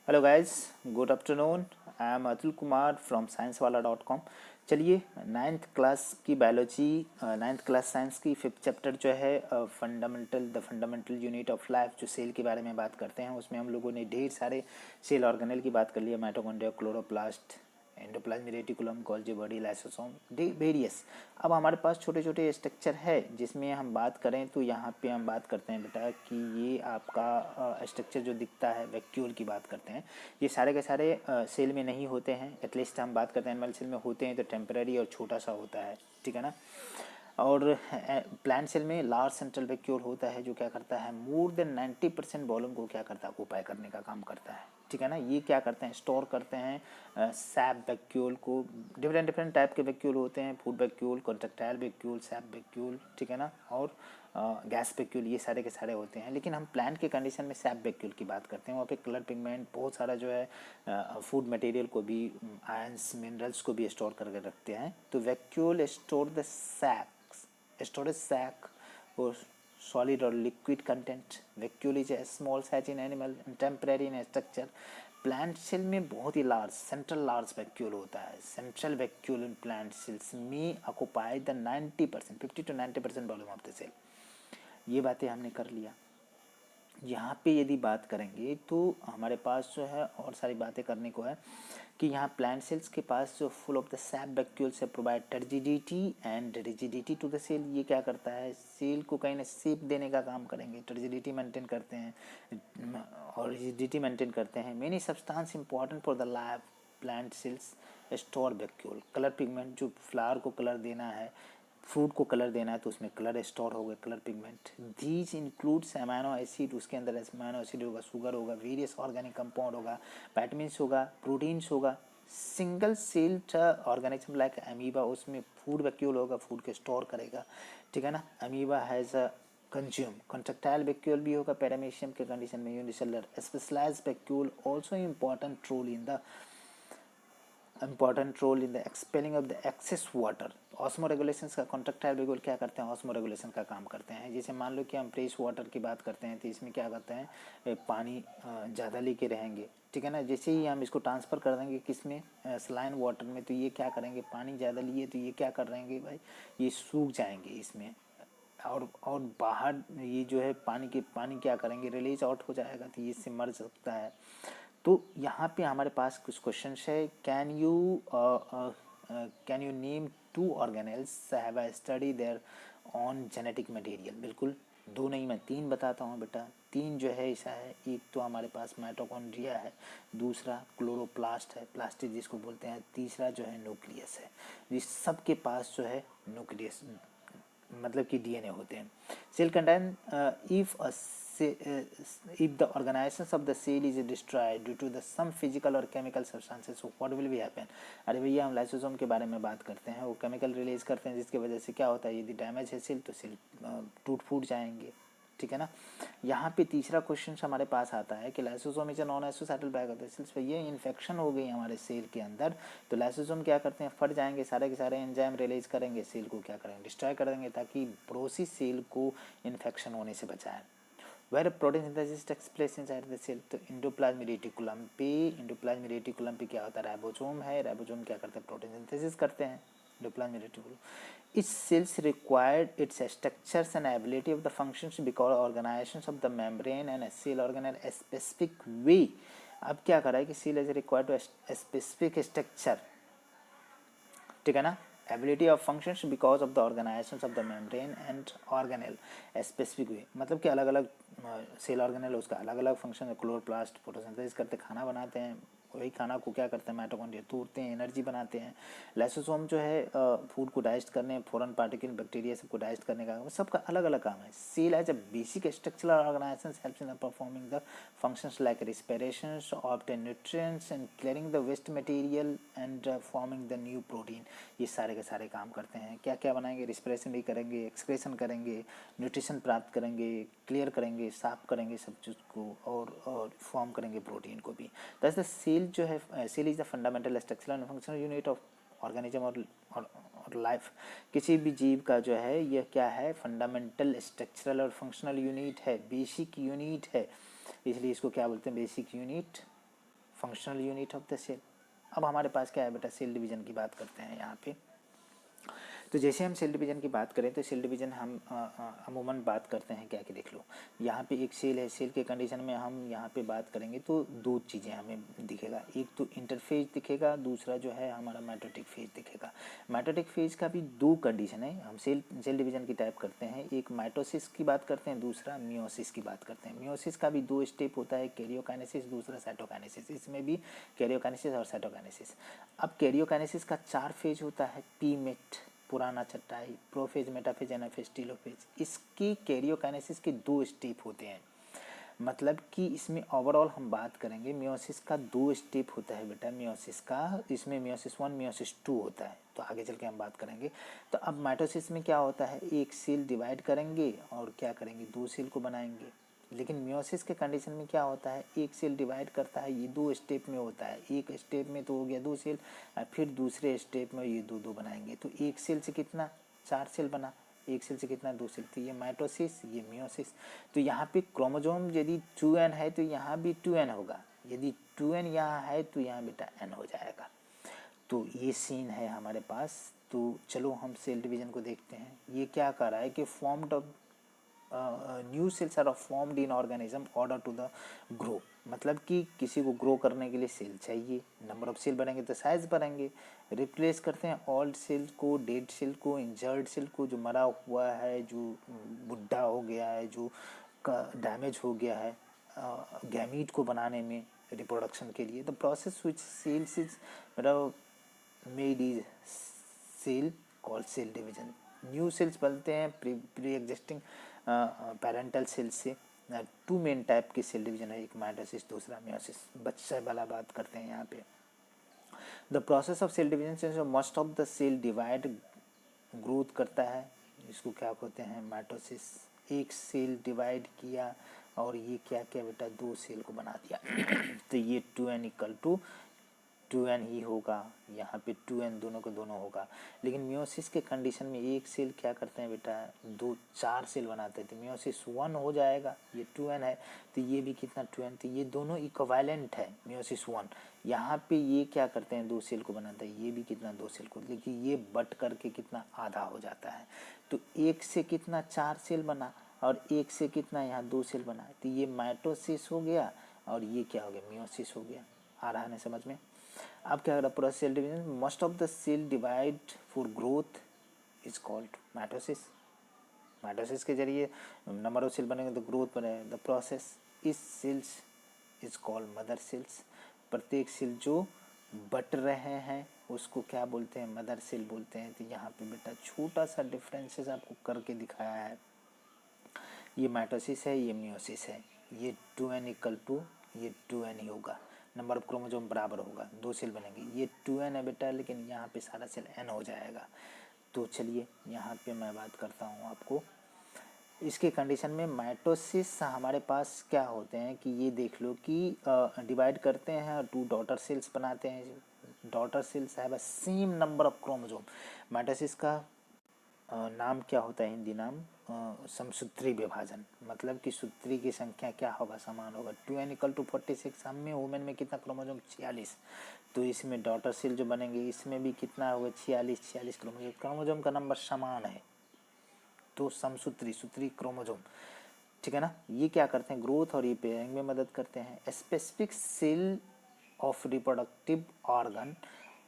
Hello guys, good afternoon. I am Atul Kumar from sciencewala.com। चलिए, ninth class की biology, ninth class science की fifth chapter जो है the fundamental unit of life, जो cell के बारे में बात करते हैं, उसमें हम लोगों ने ढेर सारे सेल ऑर्गेनेल की बात कर लिया। Mitochondria, chloroplast, endoplasm reticulum, Golgi body, lysosome, various. अब हमारे पास छोटे छोटे स्ट्रक्चर है जिसमें हम बात करें तो यहाँ पे हम बात करते हैं बेटा कि ये आपका स्ट्रक्चर जो दिखता है वैक्यूल की बात करते हैं। ये सारे के सारे सेल में नहीं होते हैं। एटलीस्ट हम बात करते हैं एनिमल सेल में होते हैं तो टेम्पररी और छोटा सा होता है, ठीक है ना। और प्लांट सेल में लार्ज सेंट्रल वैक्यूल होता है जो क्या करता है, मोर देन 90% वॉल्यूम को क्या करता है, ऑक्यूपाई करने का काम करता है, ठीक है ना। ये क्या करते हैं, स्टोर करते हैं सैप वैक्यूल को। डिफरेंट डिफरेंट टाइप के वैक्यूल होते हैं, food vacuole, contractile vacuole, SAP vacuole, ठीक है ना, और गैस वैक्यूल, ये सारे के सारे होते हैं। लेकिन हम प्लांट के कंडीशन में सैप वैक्यूल की बात करते हैं। वहाँ पे कलर पिगमेंट बहुत सारा जो है फूड मटेरियल को भी, आयंस मिनरल्स को भी स्टोर करके रखते हैं। तो vacuole store the sac, storage sac और solid or liquid content. Vacuole is a small size in animal and temporary in structure. Plant cell में बहुत ही लार्ज सेंट्रल लार्ज वैक्यूल होता है। Central vacuole in plant cells में occupy the 90%, 50 to 90% volume of the cell. ये बातें हमने कर लिया। यहाँ पे यदि बात करेंगे तो हमारे पास जो है और सारी बातें करने को है कि यहाँ प्लांट सेल्स के पास जो full of the sap vacuole से provide turgidity and rigidity to the cell. ये क्या करता है, सेल को कहीं ना शेप देने का काम करेंगे, टर्जिडिटी मेंटेन करते हैं और रिजिडिटी मेंटेन करते हैं। Many substance important for the life plant cells store vacuole. Colour pigment, जो फ्लावर को कलर देना है, फ्रूट को कलर देना है तो उसमें कलर स्टोर होगा, colour pigment. These includes amino acid, उसके अंदर अमाइनो एसिड होगा, शुगर होगा, वेरियस ऑर्गेनिक कंपाउंड होगा, विटामिन्स होगा, प्रोटीन्स होगा। Single celled organism like amoeba, उसमें फूड वैक्यूल होगा, फूड के स्टोर करेगा, ठीक है ना। Amoeba has a consume. Contractile vacuole भी होगा पैरामीशियम के कंडीशन में, unicellular. Specialised vacuole also important role in the expelling of the excess water. Osmoregulations का कॉन्ट्रेक्टाइल वैक्यूल क्या करते हैं, ऑस्मो रेगुलेशन का काम करते हैं। जैसे मान लो कि हम फ्रेश वाटर की बात करते हैं तो इसमें क्या करते हैं, पानी ज़्यादा लेके रहेंगे, ठीक है ना। जैसे ही हम इसको ट्रांसफ़र कर देंगे किसमें, सलाइन वाटर में, तो ये क्या करेंगे, पानी ज़्यादा लिए तो ये क्या कर रहेंगे भाई, ये सूख जाएंगे इसमें। और बाहर ये जो है पानी क्या करेंगे, रिलीज आउट हो जाएगा, तो ये इससे मर सकता है। तो यहाँ पे हमारे पास कुछ क्वेश्चन है। Can you name two organelles have a study there on genetic material. बिल्कुल, दो नहीं मैं तीन बताता हूँ बेटा। तीन जो है ऐसा है, एक तो हमारे पास माइटोकॉन्ड्रिया है, दूसरा क्लोरोप्लास्ट है, प्लास्टिक जिसको बोलते हैं, तीसरा जो है न्यूक्लियस है। इस सब के पास जो है न्यूक्लियस मतलब कि डीएनए होते हैं। Cell contain if the organizations of the cell is destroyed due to the some physical or chemical substances, so what will be happen। अरे भैया, हम लाइसोसोम के बारे में बात करते हैं, वो केमिकल रिलीज करते हैं जिसकी वजह से क्या होता है, यदि डैमेज है सेल तो सेल टूट फूट जाएंगे, ठीक है ना। यहाँ पे तीसरा क्वेश्चन हमारे पास आता है कि lysosome is known as suicidal bag of the cells. पे ये इन्फेक्शन हो गई हमारे सेल के अंदर तो लाइसोसोम क्या करते हैं, फट जाएंगे, सारे के सारे एंजाइम रिलीज करेंगे, सेल को क्या करेंगे, डिस्ट्रॉय कर देंगे, ताकि पड़ोसी सेल को इन्फेक्शन होने से बचाएं। Where protein synthesis takes place inside the cell, तो इंडोप्लाज्म रेटिकुलम पे क्या होता है, राइबोसोम है, राइबोसोम क्या करते हैं, प्रोटीन सिंथेसिस करते हैं, endoplasm reticulum. Its cells required its structures and ability of the functions because organizations of the membrane and a cell organelle a specific way। अब क्या करा है कि cell is required to specific structure, ठीक है ना, ability of functions because of the organisation of the membrane and organelle specific way. मतलब कि अलग अलग सेल ऑर्गेनेल उसका अलग अलग फंक्शन है। क्लोरोप्लास्ट फोटोसिंथेसिस करते खाना बनाते हैं, वही खाना को क्या करते हैं, माइटोकॉन्ड्रिया तोड़ते हैं, एनर्जी बनाते हैं। लाइसोसोम जो है फूड को डाइजेस्ट करने, फॉरेन पार्टिकल, बैक्टीरिया सबको डाइजेस्ट करने का, सबका अलग अलग काम है। Cell as a basic structural organisation helps in performing the functions like respiration, obtain nutrients and clearing the waste material and forming the new protein। ये सारे के सारे काम करते हैं। क्या क्या बनाएंगे, रिस्पिरेशन भी करेंगे, एक्सक्रेशन करेंगे, न्यूट्रिशन प्राप्त करेंगे, क्लियर करेंगे, साफ करेंगे सब चीज़ को, और फॉर्म करेंगे प्रोटीन को भी। दैट्स द सेल जो है, cell is the fundamental structural and functional unit of organism और लाइफ। किसी भी जीव का जो है यह क्या है, फंडामेंटल स्ट्रक्चरल और फंक्शनल यूनिट है, बेसिक यूनिट है, इसलिए इसको क्या बोलते हैं, basic unit functional unit of the cell. अब हमारे पास क्या है बेटा, सेल डिवीजन की बात करते हैं यहाँ पे। तो जैसे हम सेल डिवीजन की बात करें तो सेल डिवीजन हम अमूमन बात करते हैं क्या कि देख लो, यहाँ पे एक सेल है, सेल के कंडीशन में हम यहाँ पे बात करेंगे तो दो चीज़ें हमें दिखेगा, एक तो इंटरफेज दिखेगा, दूसरा जो है हमारा माइटोटिक फेज दिखेगा। माइटोटिक फेज का भी दो कंडीशन है, हम सेल डिवीजन की टाइप करते हैं, एक माइटोसिस की बात करते हैं, दूसरा मियोसिस की बात करते हैं। मियोसिस का भी दो स्टेप होता है, कैरियोकाइनेसिस, दूसरा साइटोकाइनेसिस, इसमें भी कैरियोकाइनेसिस और साइटोकाइनेसिस। अब कैरियोकाइनेसिस का 4 फेज होता है, पीमेट पुराना चटाई, प्रोफेज, मेटाफेज, एनाफेज, टीलोफेज। इसकी कैरियोकाइनेसिस के दो स्टेप होते हैं, मतलब कि इसमें ओवरऑल हम बात करेंगे मियोसिस का 2 स्टेप होता है बेटा मियोसिस का, इसमें मियोसिस 1 मियोसिस 2 होता है, तो आगे चल के हम बात करेंगे। तो अब माइटोसिस में क्या होता है, एक सेल डिवाइड करेंगे और क्या करेंगे, 2 सेल को बनाएंगे। लेकिन मियोसिस के कंडीशन में क्या होता है, एक सेल डिवाइड करता है, ये 2 स्टेप में होता है, एक स्टेप में तो हो गया 2 सेल, फिर दूसरे स्टेप में ये 2 बनाएंगे, तो एक सेल से कितना, 4 सेल बना, एक सेल से कितना, 2 सेल, तो ये माइटोसिस, ये मियोसिस। तो यहाँ पे क्रोमोजोम यदि 2n है तो यहाँ भी 2n होगा, यदि 2n यहाँ है तो यहाँ बेटा n हो जाएगा। तो ये सीन है हमारे पास। तो चलो हम सेल डिवीजन को देखते हैं। ये क्या कर रहा है कि formed of new cells are formed in organism order to the grow, मतलब कि किसी को ग्रो करने के लिए सेल चाहिए, नंबर ऑफ सेल बढ़ेंगे तो साइज बढ़ेंगे। रिप्लेस करते हैं ओल्ड सेल को, डेड सेल को, इंजर्ड सेल को, जो मरा हुआ है, जो बुढ़ा हो गया है, जो डैमेज हो गया है गैमीट को बनाने में, रिप्रोडक्शन के लिए। The process which cells is मतलब made is cell called cell division. New cells बनते हैं प्री एग्जिस्टिंग पेरेंटल सेल्स से। 2 मेन टाइप के सेल डिवीजन है, एक माइटोसिस, दूसरा मियोसिस। बच्चे वाला बात करते हैं यहाँ पे। The process of cell division से most of the cell divide growth करता है, इसको क्या कहते हैं, माइटोसिस। एक सेल डिवाइड किया और ये क्या किया बेटा, 2 सेल को बना दिया तो ये 2n इक्वल टू 2n ही होगा, यहाँ पे 2n दोनों को दोनों होगा। लेकिन मियोसिस के कंडीशन में एक सेल क्या करते हैं बेटा, 4 सेल बनाते हैं, तो मियोसिस 1 हो जाएगा, ये 2n है तो ये भी कितना 2n, तो ये दोनों इक्विवेलेंट है मियोसिस 1। यहाँ पे ये क्या करते हैं, 2 सेल को बनाते हैं, ये भी कितना 2 सेल को, लेकिन ये बट करके कितना आधा हो जाता है। तो एक से कितना 4 सेल बना और एक से कितना यहाँ 2 सेल बना, तो ये माइटोसिस हो गया और ये क्या हो गया, मियोसिस हो गया। आ रहा है ना समझ में। अब क्या कर रहा पूरा cell division, most of the cell divide for growth is called mitosis. Mitosis के जरिए नंबर ऑफ सेल बनेंगे तो ग्रोथ बनेगा। The process is cells is called mother cells. प्रत्येक सेल जो बट रहे हैं उसको क्या बोलते हैं, मदर सेल बोलते हैं। तो यहाँ पे बेटा छोटा सा डिफरेंसेस आपको करके दिखाया है, ये माइटोसिस है, ये मियोसिस है, ये 2n इक्वल टू ये 2n ही होगा, नंबर ऑफ क्रोमोसोम बराबर होगा, 2 सेल बनेंगे। ये 2n है बेटा, लेकिन यहाँ पे सारा सेल n हो जाएगा। तो चलिए यहाँ पे मैं बात करता हूँ आपको इसके कंडीशन में। माइटोसिस हमारे पास क्या होते हैं कि ये देख लो कि डिवाइड करते हैं और 2 डॉटर सेल्स बनाते हैं। Daughter cells have a same number of chromosome. Mitosis का नाम क्या होता है, हिंदी नाम समसूत्री विभाजन, मतलब कि सूत्री की संख्या क्या होगा, समान होगा। 2n इक्वल टू 46, हम में वुमेन में कितना क्रोमोसोम, 46। तो इसमें डॉटर सेल जो बनेंगे इसमें भी कितना होगा, 46 क्रोमोसोम, क्रोमोसोम का नंबर समान है तो समसूत्री क्रोमोसोम, ठीक है ना। ये क्या करते हैं, ग्रोथ और रिपेयरिंग में मदद करते हैं। Specific cell of reproductive organ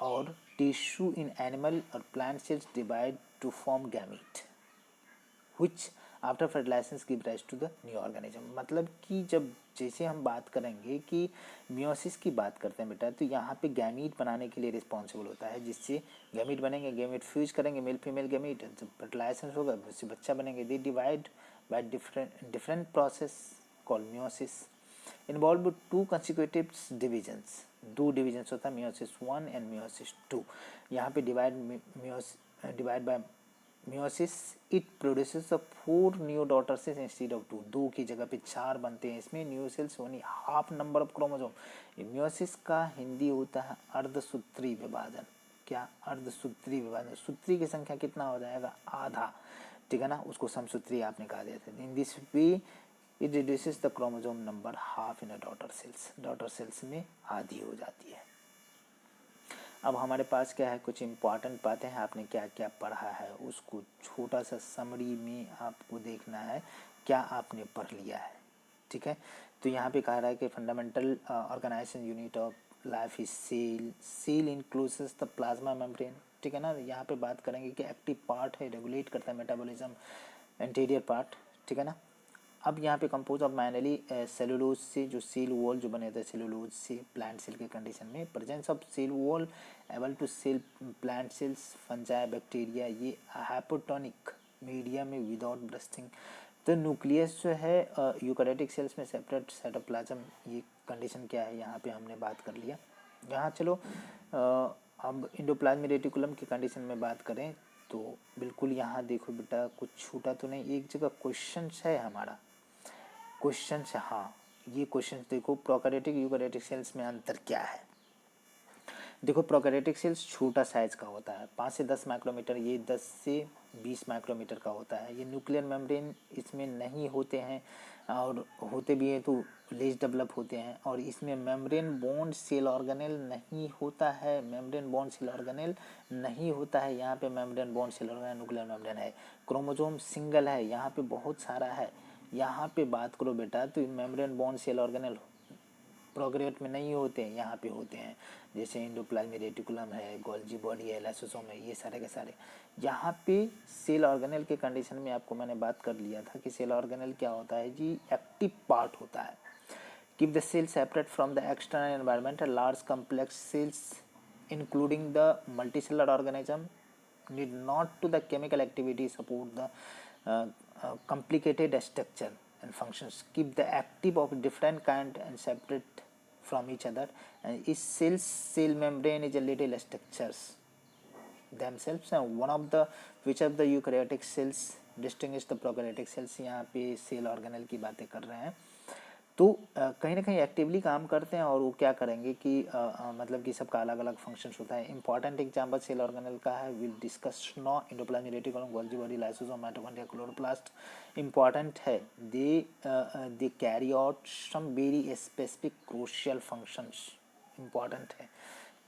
और टिश्यू इन एनिमल और plant cells divide to form gamete which after fertilization give rise to the new organism। मतलब कि जब जैसे हम बात करेंगे कि मियोसिस की बात करते हैं बेटा, तो यहाँ पे गैमीट बनाने के लिए रिस्पॉन्सिबल होता है, जिससे गैमीट बनेंगे, गैमीट फ्यूज करेंगे, मेल फीमेल गैमीट, जब फर्टिलाइजेशन होगा उससे बच्चा बनेंगे। They divide by different process called meiosis involve 2 consecutive divisions. 2 divisions होता है, मियोसिस 1 एंड मियोसिस 2। यहाँ पे divide by meiosis it produces 4 new daughter cells instead of 2। 2 की जगह पे 4 बनते हैं। इसमें new sales only half number of chromosome. Meiosis का हिंदी होता है अर्धसूत्री विभाजन। क्या, अर्धसूत्री विभाजन। सूत्री की संख्या कितना हो जाएगा, आधा, ठीक है ना, उसको समसूत्री आप निकाल देते हैं। In this way it reduces the chromosome number half in a daughter cells में आधी हो जाती है। अब हमारे पास क्या है, कुछ इम्पॉर्टेंट बातें हैं, आपने क्या क्या पढ़ा है उसको छोटा सा समरी में आपको देखना है क्या आपने पढ़ लिया है, ठीक है। तो यहाँ पे कह रहा है कि fundamental organisation unit of life is cell includes the plasma membrane, ठीक है ना। यहाँ पे बात करेंगे कि एक्टिव पार्ट है, रेगुलेट करता है मेटाबॉलिज्म, एंटीरियर पार्ट, ठीक है ना। अब यहाँ पे कंपोज ऑफ माइनली सेलुलोज से, जो सेल वॉल जो बने थे सेलुलोज से प्लांट सेल के कंडीशन में, presence of cell wall able to cell plant cells, fungi, bacteria, ये हाइपोटोनिक मीडिया में विदाउट ब्रस्टिंग। तो न्यूक्लियस जो है यूकैरियोटिक सेल्स में सेपरेट साइटोप्लाज्म, ये कंडीशन क्या है यहाँ पे हमने बात कर लिया। यहाँ चलो अब एंडोप्लाज्मिक रेटिकुलम की कंडीशन में बात करें तो बिल्कुल यहाँ देखो बेटा, कुछ छूटा तो नहीं, एक जगह क्वेश्चन है हमारा, क्वेश्चन है, हाँ ये क्वेश्चन देखो, प्रोकैरियोटिक यूकैरियोटिक सेल्स में अंतर क्या है। देखो प्रोकैरियोटिक सेल्स छोटा साइज का होता है, 5 से 10 माइक्रोमीटर, ये 10 से 20 माइक्रोमीटर का होता है। ये न्यूक्लियर मेम्ब्रेन इसमें नहीं होते हैं, और होते भी हैं तो लेस डेवलप होते हैं। और इसमें मेम्ब्रेन बॉन्ड सेल ऑर्गेनेल नहीं होता है, मेम्ब्रेन बॉन्ड सेल ऑर्गेनेल नहीं होता है। यहाँ पे membrane bond cell organelle nuclear membrane है। क्रोमोसोम सिंगल है, यहाँ पे बहुत सारा है। यहाँ पे बात करो बेटा तो membrane bond cell organelle prokaryote में नहीं होते हैं, यहाँ पे होते हैं, जैसे एंडोप्लाज्मिक रेटिकुलम है, गोल्जी बॉडी है, लाइसोसोम है, ये सारे के सारे। यहाँ पे सेल ऑर्गेनेल के कंडीशन में आपको मैंने बात कर लिया था कि सेल ऑर्गेनेल क्या होता है जी, एक्टिव पार्ट होता है। Keep the cell separate from the external environment, large complex cells including the multicellular organism need not to the chemical activity support the complicated structure and functions, keep the active of different kind and separate from each other, and each cell membrane is a little structures themselves, and one of the which of the eukaryotic cells distinguish the prokaryotic cells। यहाँ पे cell organelle की बातें कर रहे हैं, तो कहीं ना कहीं एक्टिवली काम करते हैं। और वो क्या करेंगे कि मतलब कि सबका अलग अलग फंक्शंस होता है। इंपॉर्टेंट एग्जांपल सेल ऑर्गेनेल का है, will discuss no, endoplasmic reticulum, Golgi body, lysosome, mitochondria, chloroplast. Important है, they carry out some very specific crucial functions, important है।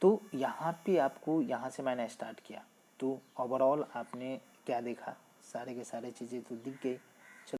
तो यहाँ पे आपको, यहाँ से मैंने स्टार्ट किया तो ओवरऑल आपने क्या देखा, सारे के सारे चीज़ें तो दिख गई।